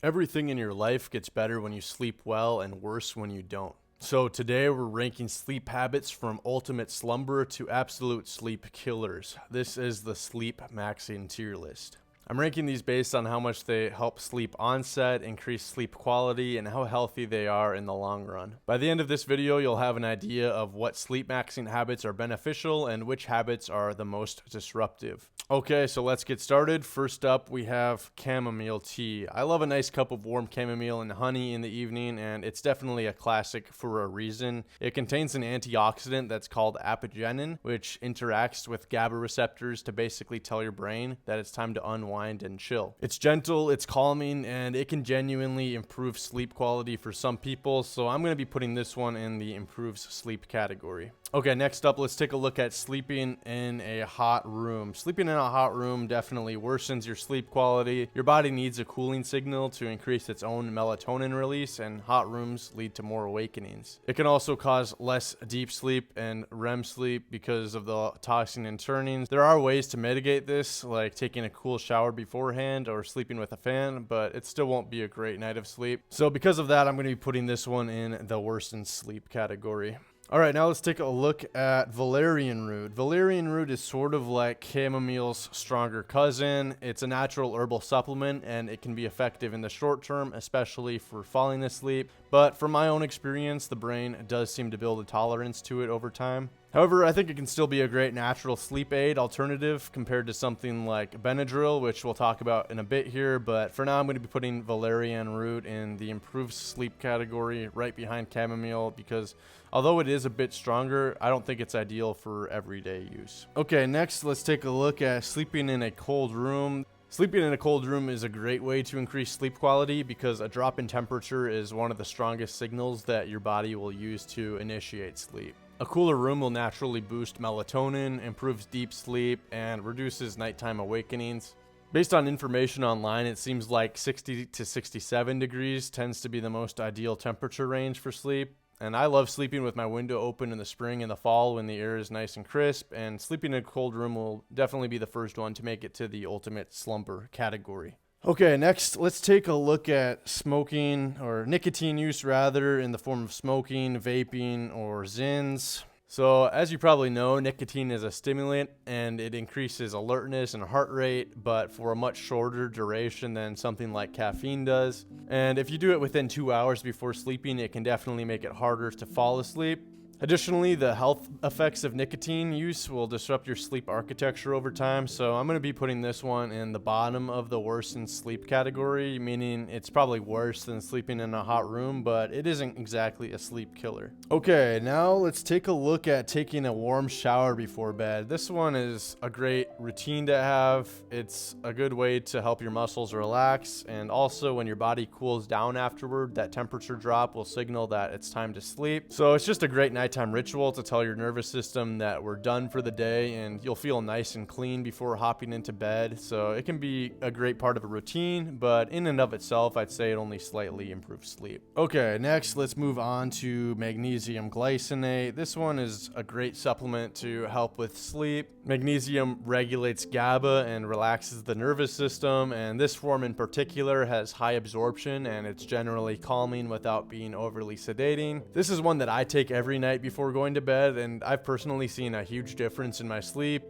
Everything in your life gets better when you sleep well and worse when you don't. So today we're ranking sleep habits from ultimate slumber to absolute sleep killers. This is the Sleepmaxxing tier list. I'm ranking these based on how much they help sleep onset, increase sleep quality, and how healthy they are in the long run. By the end of this video, you'll have an idea of what sleepmaxxing habits are beneficial and which habits are the most disruptive. Okay, so let's get started. First up, we have chamomile tea. I love a nice cup of warm chamomile and honey in the evening, and it's definitely a classic for a reason. It contains an antioxidant that's called apigenin, which interacts with GABA receptors to basically tell your brain that it's time to unwind and chill. It's gentle, it's calming, and it can genuinely improve sleep quality for some people, so I'm going to be putting this one in the improves sleep category. Okay, next up, let's take a look at sleeping in a hot room. Sleeping in a hot room definitely worsens your sleep quality. Your body needs a cooling signal to increase its own melatonin release, and hot rooms lead to more awakenings. It can also cause less deep sleep and REM sleep because of the tossing and turnings. There are ways to mitigate this, like taking a cool shower beforehand or sleeping with a fan, but it still won't be a great night of sleep. So because of that, I'm going to be putting this one in the worsened sleep category. All right, now let's take a look at valerian root. Valerian root is sort of like chamomile's stronger cousin. It's a natural herbal supplement, and it can be effective in the short term, especially for falling asleep. But from my own experience, the brain does seem to build a tolerance to it over time. However, I think it can still be a great natural sleep aid alternative compared to something like Benadryl, which we'll talk about in a bit here. But for now, I'm going to be putting valerian root in the improved sleep category right behind chamomile because although it is a bit stronger, I don't think it's ideal for everyday use. Okay, next, let's take a look at sleeping in a cold room. Sleeping in a cold room is a great way to increase sleep quality because a drop in temperature is one of the strongest signals that your body will use to initiate sleep. A cooler room will naturally boost melatonin, improves deep sleep, and reduces nighttime awakenings. Based on information online, it seems like 60 to 67 degrees tends to be the most ideal temperature range for sleep. And I love sleeping with my window open in the spring and the fall when the air is nice and crisp, and sleeping in a cold room will definitely be the first one to make it to the ultimate slumber category. Okay, next, let's take a look at smoking, or nicotine use rather, in the form of smoking, vaping, or Zins. So, as you probably know, nicotine is a stimulant and it increases alertness and heart rate, but for a much shorter duration than something like caffeine does. And if you do it within 2 hours before sleeping, it can definitely make it harder to fall asleep. Additionally, the health effects of nicotine use will disrupt your sleep architecture over time, so I'm going to be putting this one in the bottom of the worsened sleep category, meaning it's probably worse than sleeping in a hot room, but it isn't exactly a sleep killer. Okay, now let's take a look at taking a warm shower before bed. This one is a great routine to have. It's a good way to help your muscles relax, and also when your body cools down afterward, that temperature drop will signal that it's time to sleep. So it's just a great nighttime ritual to tell your nervous system that we're done for the day, and you'll feel nice and clean before hopping into bed. So it can be a great part of a routine, but in and of itself, I'd say it only slightly improves sleep. Okay, next let's move on to magnesium glycinate. This one is a great supplement to help with sleep. Magnesium regulates GABA and relaxes the nervous system, and this form in particular has high absorption and it's generally calming without being overly sedating. This is one that I take every night before going to bed, and I've personally seen a huge difference in my sleep.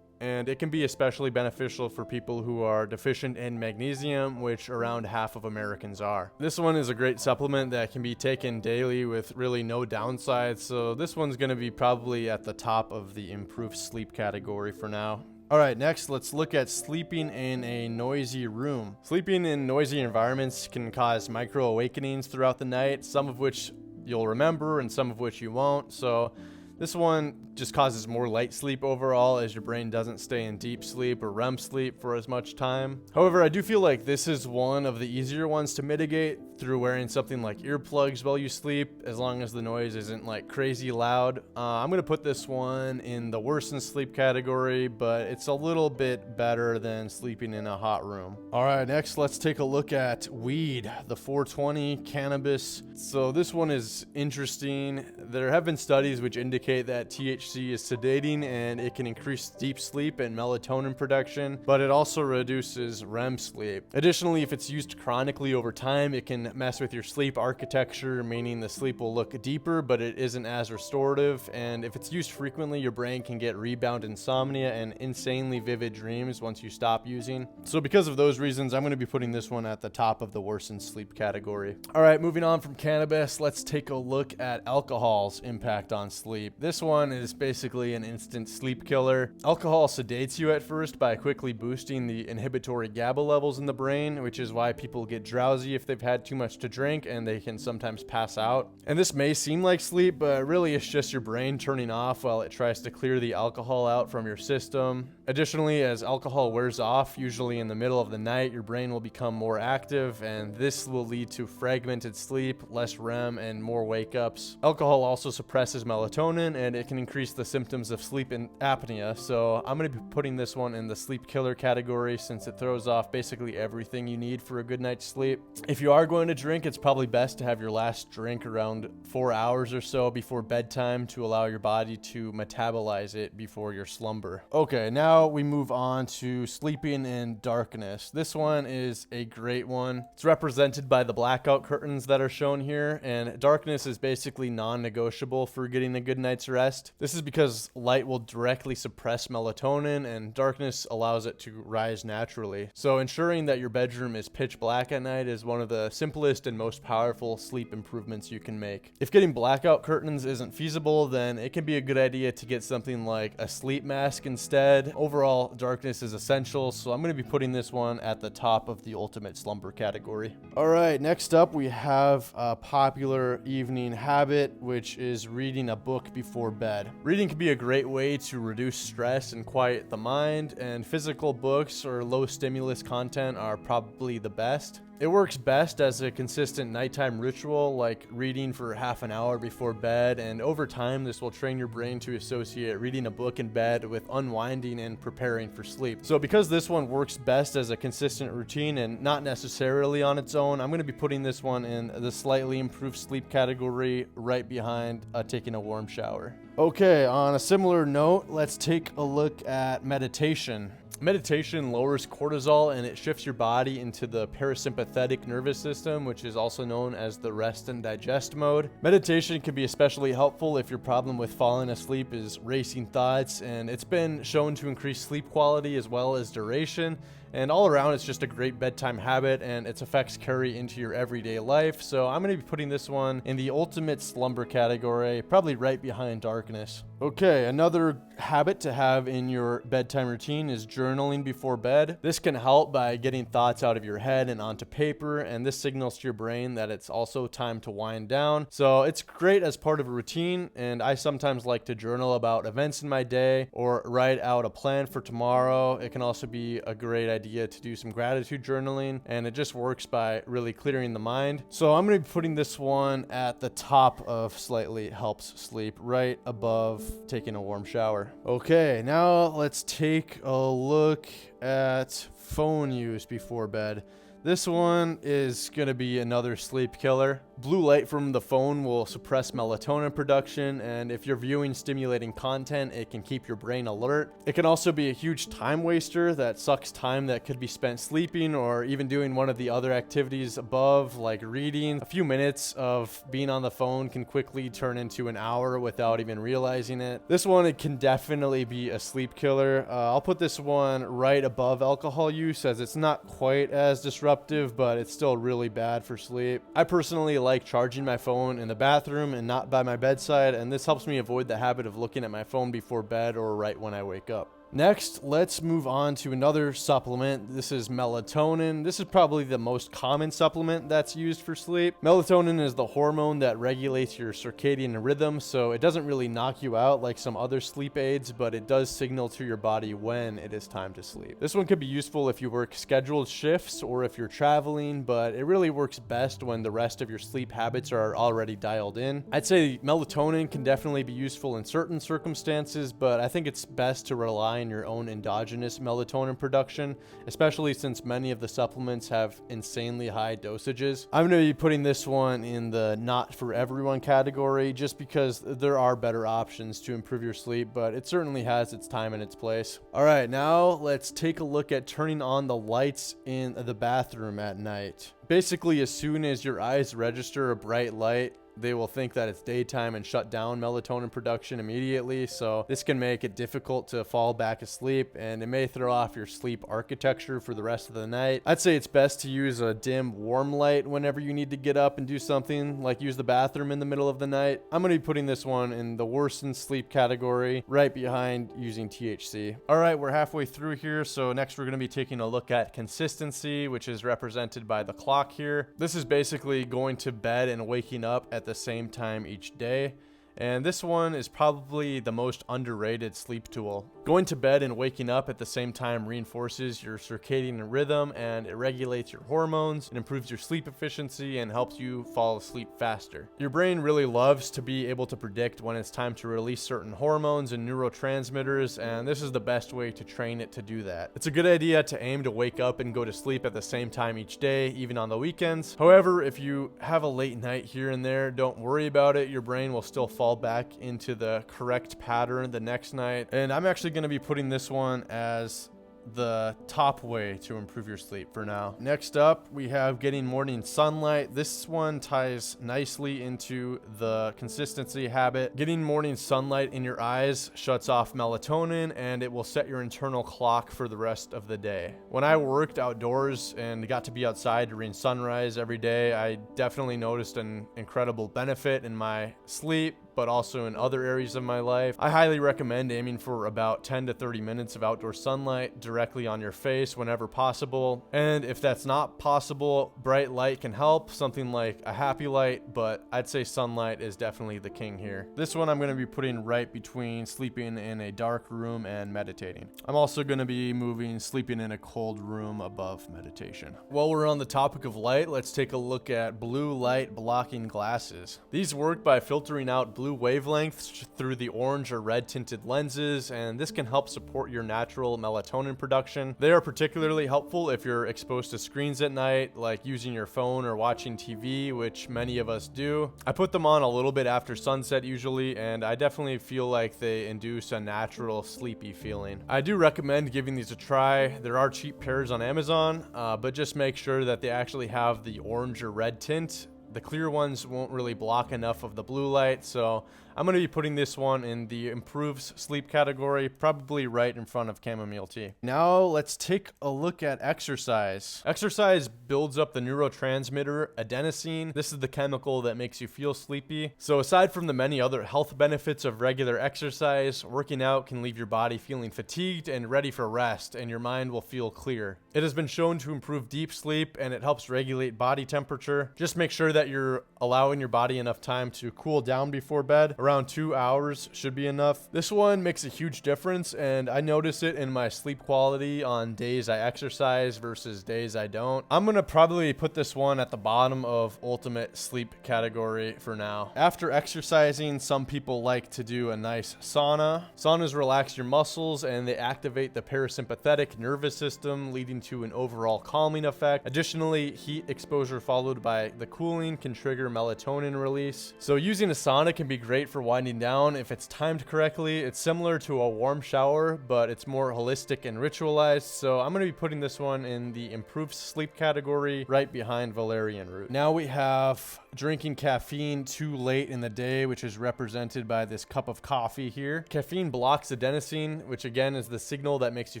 And it can be especially beneficial for people who are deficient in magnesium, which around half of Americans are. This one is a great supplement that can be taken daily with really no downsides, so this one's going to be probably at the top of the improved sleep category for now. Alright, next let's look at sleeping in a noisy room. Sleeping in noisy environments can cause micro awakenings throughout the night, some of which you'll remember and some of which you won't. So this one just causes more light sleep overall as your brain doesn't stay in deep sleep or REM sleep for as much time. However, I do feel like this is one of the easier ones to mitigate through wearing something like earplugs while you sleep, as long as the noise isn't like crazy loud. I'm going to put this one in the worsened sleep category, but it's a little bit better than sleeping in a hot room. All right, next let's take a look at weed, the 420 cannabis. So this one is interesting. There have been studies which indicate indicate that THC is sedating and it can increase deep sleep and melatonin production, but it also reduces REM sleep. Additionally, if it's used chronically over time, it can mess with your sleep architecture, meaning the sleep will look deeper, but it isn't as restorative. And if it's used frequently, your brain can get rebound insomnia and insanely vivid dreams once you stop using. So because of those reasons, I'm going to be putting this one at the top of the worsened sleep category. All right, moving on from cannabis, let's take a look at alcohol's impact on sleep. This one is basically an instant sleep killer. Alcohol sedates you at first by quickly boosting the inhibitory GABA levels in the brain, which is why people get drowsy if they've had too much to drink, and they can sometimes pass out. And this may seem like sleep, but really it's just your brain turning off while it tries to clear the alcohol out from your system. Additionally, as alcohol wears off, usually in the middle of the night, your brain will become more active, and this will lead to fragmented sleep, less REM, and more wake-ups. Alcohol also suppresses melatonin, and it can increase the symptoms of sleep apnea, so I'm going to be putting this one in the sleep killer category since it throws off basically everything you need for a good night's sleep. If you are going to drink, it's probably best to have your last drink around 4 hours or so before bedtime to allow your body to metabolize it before your slumber. Okay, now we move on to sleeping in darkness. This one is a great one. It's represented by the blackout curtains that are shown here, and darkness is basically non-negotiable for getting a good night's rest. This is because light will directly suppress melatonin, and darkness allows it to rise naturally. So ensuring that your bedroom is pitch black at night is one of the simplest and most powerful sleep improvements you can make. If getting blackout curtains isn't feasible, then it can be a good idea to get something like a sleep mask instead. Overall, darkness is essential, so I'm going to be putting this one at the top of the ultimate slumber category. All right, next up we have a popular evening habit, which is reading a book before bed. Reading can be a great way to reduce stress and quiet the mind, and physical books or low stimulus content are probably the best. It works best as a consistent nighttime ritual, like reading for half an hour before bed, and over time this will train your brain to associate reading a book in bed with unwinding and preparing for sleep. So because this one works best as a consistent routine and not necessarily on its own, I'm going to be putting this one in the slightly improved sleep category right behind taking a warm shower. Okay, on a similar note, let's take a look at meditation. Meditation lowers cortisol and it shifts your body into the parasympathetic nervous system, which is also known as the rest and digest mode. Meditation can be especially helpful if your problem with falling asleep is racing thoughts, and it's been shown to increase sleep quality as well as duration. And all around, it's just a great bedtime habit, and its effects carry into your everyday life. So I'm going to be putting this one in the ultimate slumber category, probably right behind darkness. Okay, another habit to have in your bedtime routine is journaling before bed. This can help by getting thoughts out of your head and onto paper, and this signals to your brain that it's also time to wind down. So it's great as part of a routine, and I sometimes like to journal about events in my day or write out a plan for tomorrow. It can also be a great idea to do some gratitude journaling, and it just works by really clearing the mind. So I'm going to be putting this one at the top of slightly helps sleep, right above taking a warm shower. Okay, now let's take a look at phone use before bed. This one is going to be another sleep killer. Blue light from the phone will suppress melatonin production, and if you're viewing stimulating content, it can keep your brain alert. It can also be a huge time waster that sucks time that could be spent sleeping or even doing one of the other activities above, like reading. A few minutes of being on the phone can quickly turn into an hour without even realizing it. This one, it can definitely be a sleep killer. I'll put this one right above alcohol use, as it's not quite as disruptive, but it's still really bad for sleep. I personally like charging my phone in the bathroom and not by my bedside, and this helps me avoid the habit of looking at my phone before bed or right when I wake up. Next, let's move on to another supplement. This is melatonin. This is probably the most common supplement that's used for sleep. Melatonin is the hormone that regulates your circadian rhythm, so it doesn't really knock you out like some other sleep aids, but it does signal to your body when it is time to sleep. This one could be useful if you work scheduled shifts or if you're traveling, but it really works best when the rest of your sleep habits are already dialed in. I'd say melatonin can definitely be useful in certain circumstances, but I think it's best to rely behind your own endogenous melatonin production, especially since many of the supplements have insanely high dosages. I'm going to be putting this one in the not for everyone category just because there are better options to improve your sleep, but it certainly has its time and its place. All right, now let's take a look at turning on the lights in the bathroom at night. Basically, as soon as your eyes register a bright light, they will think that it's daytime and shut down melatonin production immediately, so this can make it difficult to fall back asleep, and it may throw off your sleep architecture for the rest of the night. I'd say it's best to use a dim, warm light whenever you need to get up and do something, like use the bathroom in the middle of the night. I'm going to be putting this one in the worsened sleep category, right behind using THC. All right, we're halfway through here, so next we're going to be taking a look at consistency, which is represented by the clock here. This is basically going to bed and waking up at the same time each day, and this one is probably the most underrated sleep tool. Going to bed and waking up at the same time reinforces your circadian rhythm, and it regulates your hormones, it improves your sleep efficiency, and helps you fall asleep faster. Your brain really loves to be able to predict when it's time to release certain hormones and neurotransmitters, and this is the best way to train it to do that. It's a good idea to aim to wake up and go to sleep at the same time each day, even on the weekends. However, if you have a late night here and there, don't worry about it. Your brain will still fall back into the correct pattern the next night. And I'm actually going to be putting this one as the top way to improve your sleep for now. Next up, we have getting morning sunlight. This one ties nicely into the consistency habit. Getting morning sunlight in your eyes shuts off melatonin, and it will set your internal clock for the rest of the day. When I worked outdoors and got to be outside during sunrise every day, I definitely noticed an incredible benefit in my sleep, but also in other areas of my life. I highly recommend aiming for about 10 to 30 minutes of outdoor sunlight directly on your face whenever possible. And if that's not possible, bright light can help, something like a happy light, but I'd say sunlight is definitely the king here. This one I'm going to be putting right between sleeping in a dark room and meditating. I'm also going to be moving sleeping in a cold room above meditation. While we're on the topic of light, let's take a look at blue light blocking glasses. These work by filtering out blue wavelengths through the orange or red tinted lenses, and this can help support your natural melatonin production. They are particularly helpful if you're exposed to screens at night, like using your phone or watching TV, which many of us do. I put them on a little bit after sunset usually, and I definitely feel like they induce a natural sleepy feeling. I do recommend giving these a try. There are cheap pairs on Amazon, but just make sure that they actually have the orange or red tint. The clear ones won't really block enough of the blue light, so I'm going to be putting this one in the improves sleep category, probably right in front of chamomile tea. Now let's take a look at exercise. Exercise builds up the neurotransmitter adenosine. This is the chemical that makes you feel sleepy. So aside from the many other health benefits of regular exercise, working out can leave your body feeling fatigued and ready for rest, and your mind will feel clear. It has been shown to improve deep sleep, and it helps regulate body temperature. Just make sure that you're allowing your body enough time to cool down before bed. Around 2 hours should be enough. This one makes a huge difference, and I notice it in my sleep quality on days I exercise versus days I don't. I'm gonna probably put this one at the bottom of ultimate sleep category for now. After exercising, some people like to do a nice sauna. Saunas relax your muscles, and they activate the parasympathetic nervous system, leading to an overall calming effect. Additionally, heat exposure followed by the cooling can trigger melatonin release. So using a sauna can be great for winding down if it's timed correctly. It's similar to a warm shower, but it's more holistic and ritualized. So I'm going to be putting this one in the improved sleep category right behind valerian root. Now we have drinking caffeine too late in the day, which is represented by this cup of coffee here. Caffeine blocks adenosine, which again is the signal that makes you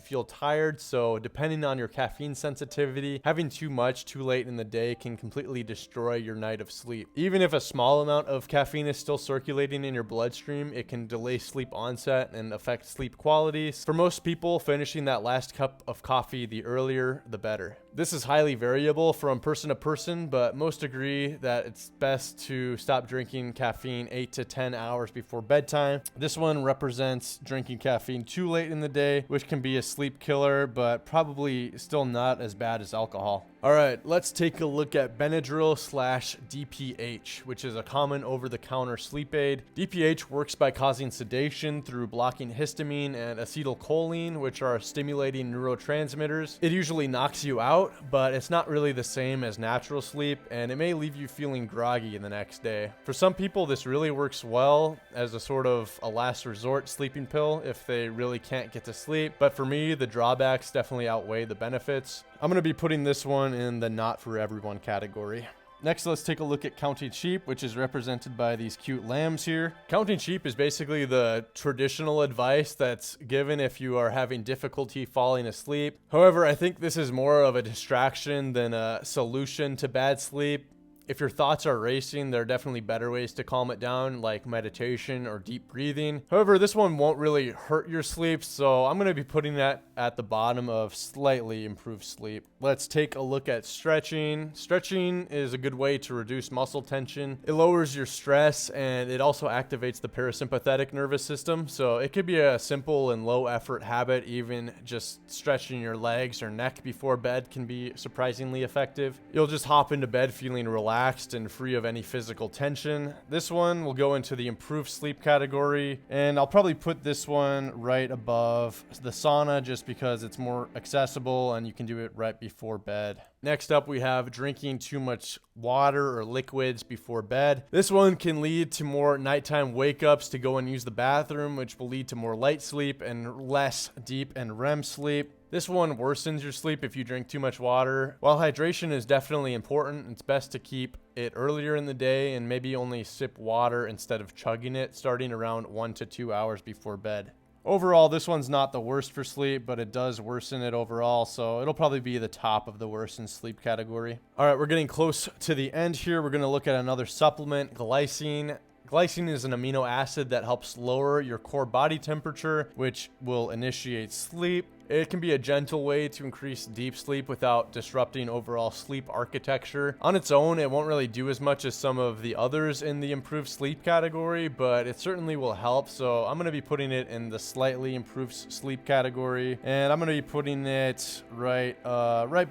feel tired. So depending on your caffeine sensitivity, having too much too late in the day can completely destroy your night of sleep. Even if a small amount of caffeine is still circulating in your bloodstream, it can delay sleep onset and affect sleep quality. For most people, finishing that last cup of coffee the earlier, the better. This is highly variable from person to person, but most agree that it's best to stop drinking caffeine 8 to 10 hours before bedtime. This one represents drinking caffeine too late in the day, which can be a sleep killer, but probably still not as bad as alcohol. All right, let's take a look at Benadryl / DPH, which is a common over-the-counter sleep aid. DPH works by causing sedation through blocking histamine and acetylcholine, which are stimulating neurotransmitters. It usually knocks you out, but it's not really the same as natural sleep, and it may leave you feeling groggy the next day. For some people, this really works well as a sort of a last resort sleeping pill if they really can't get to sleep, but for me, the drawbacks definitely outweigh the benefits. I'm going to be putting this one in the not for everyone category. Next, let's take a look at counting sheep, which is represented by these cute lambs here. Counting sheep is basically the traditional advice that's given if you are having difficulty falling asleep. However, I think this is more of a distraction than a solution to bad sleep. If your thoughts are racing, there are definitely better ways to calm it down, like meditation or deep breathing. However, this one won't really hurt your sleep, so I'm going to be putting that at the bottom of slightly improved sleep. Let's take a look at stretching. Stretching is a good way to reduce muscle tension. It lowers your stress, and it also activates the parasympathetic nervous system, so it could be a simple and low effort habit. Even just stretching your legs or neck before bed can be surprisingly effective. You'll just hop into bed feeling relaxed and free of any physical tension. This one will go into the improved sleep category, and I'll probably put this one right above the sauna just because it's more accessible and you can do it right before bed. Next up, we have drinking too much water or liquids before bed. This one can lead to more nighttime wake-ups to go and use the bathroom, which will lead to more light sleep and less deep and REM sleep. This one worsens your sleep if you drink too much water. While hydration is definitely important, it's best to keep it earlier in the day and maybe only sip water instead of chugging it, starting around 1 to 2 hours before bed. Overall, this one's not the worst for sleep, but it does worsen it overall, so it'll probably be the top of the worsened sleep category. All right, we're getting close to the end here. We're going to look at another supplement, glycine. Glycine is an amino acid that helps lower your core body temperature, which will initiate sleep. It can be a gentle way to increase deep sleep without disrupting overall sleep architecture. On its own, it won't really do as much as some of the others in the improved sleep category, but it certainly will help. So I'm going to be putting it in the slightly improved sleep category, and I'm going to be putting it right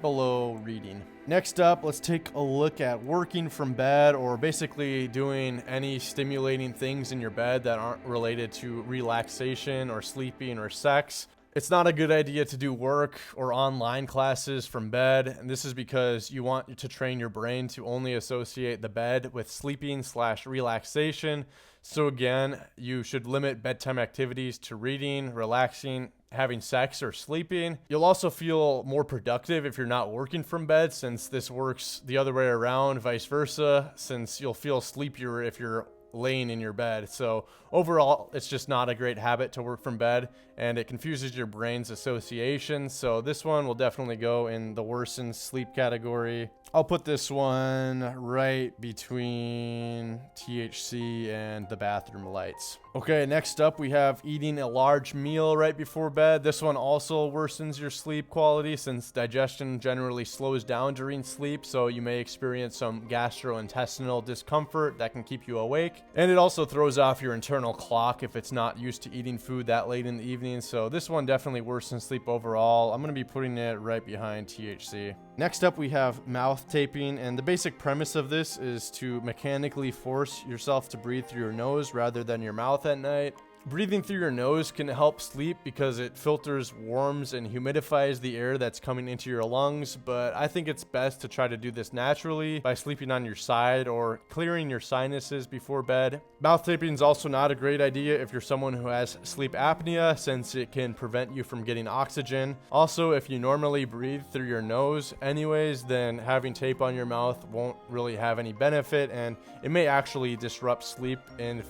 below reading. Next up, let's take a look at working from bed, or basically doing any stimulating things in your bed that aren't related to relaxation or sleeping or sex. It's not a good idea to do work or online classes from bed, and this is because you want to train your brain to only associate the bed with sleeping/relaxation. So again, you should limit bedtime activities to reading, relaxing, having sex, or sleeping. You'll also feel more productive if you're not working from bed, since this works the other way around, vice versa, since you'll feel sleepier if you're laying in your bed. So overall, it's just not a great habit to work from bed, and it confuses your brain's association. So this one will definitely go in the worsened sleep category. I'll put this one right between THC and the bathroom lights. Okay, next up we have eating a large meal right before bed. This one also worsens your sleep quality, since digestion generally slows down during sleep, so you may experience some gastrointestinal discomfort that can keep you awake. And it also throws off your internal clock if it's not used to eating food that late in the evening, so this one definitely worsens sleep overall. I'm going to be putting it right behind THC. Next up we have mouth taping, and the basic premise of this is to mechanically force yourself to breathe through your nose rather than your mouth at night. Breathing through your nose can help sleep because it filters, warms, and humidifies the air that's coming into your lungs, but I think it's best to try to do this naturally by sleeping on your side or clearing your sinuses before bed. Mouth taping is also not a great idea if you're someone who has sleep apnea, since it can prevent you from getting oxygen. Also, if you normally breathe through your nose anyways, then having tape on your mouth won't really have any benefit, and it may actually disrupt sleep if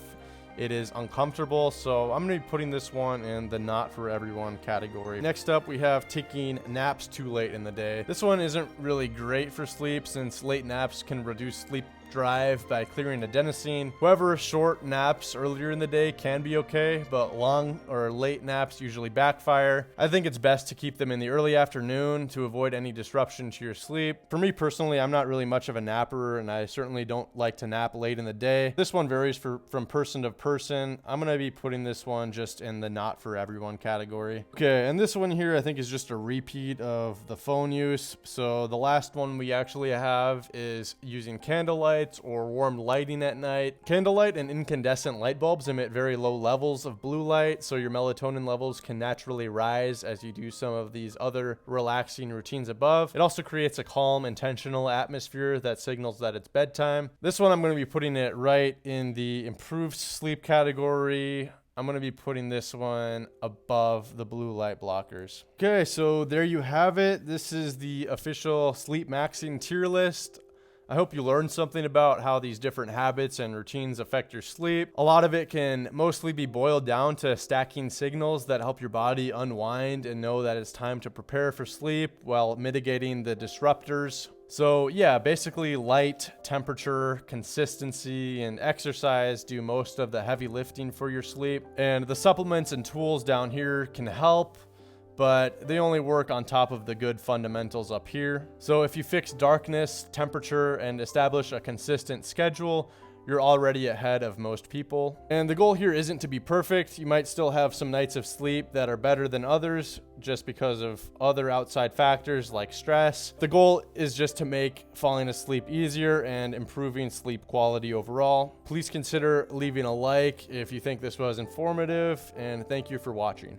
it is uncomfortable. So I'm going to be putting this one in the not for everyone category. Next up, we have taking naps too late in the day. This one isn't really great for sleep, since late naps can reduce sleep drive by clearing adenosine. However, short naps earlier in the day can be okay, but long or late naps usually backfire. I think it's best to keep them in the early afternoon to avoid any disruption to your sleep. For me personally, I'm not really much of a napper, and I certainly don't like to nap late in the day. This one varies from person to person. I'm going to be putting this one just in the not for everyone category. Okay, and this one here I think is just a repeat of the phone use. So the last one we actually have is using candlelights or warm lighting at night. Candlelight and incandescent light bulbs emit very low levels of blue light, so your melatonin levels can naturally rise as you do some of these other relaxing routines above. It also creates a calm, intentional atmosphere that signals that it's bedtime. This one I'm going to be putting it right in the improved sleep category. I'm going to be putting this one above the blue light blockers. Okay, so there you have it. This is the official Sleepmaxxing tier list. I hope you learned something about how these different habits and routines affect your sleep. A lot of it can mostly be boiled down to stacking signals that help your body unwind and know that it's time to prepare for sleep while mitigating the disruptors. So yeah, basically light, temperature, consistency, and exercise do most of the heavy lifting for your sleep. And the supplements and tools down here can help, but they only work on top of the good fundamentals up here. So if you fix darkness, temperature, and establish a consistent schedule, you're already ahead of most people. And the goal here isn't to be perfect. You might still have some nights of sleep that are better than others just because of other outside factors like stress. The goal is just to make falling asleep easier and improving sleep quality overall. Please consider leaving a like if you think this was informative, and thank you for watching.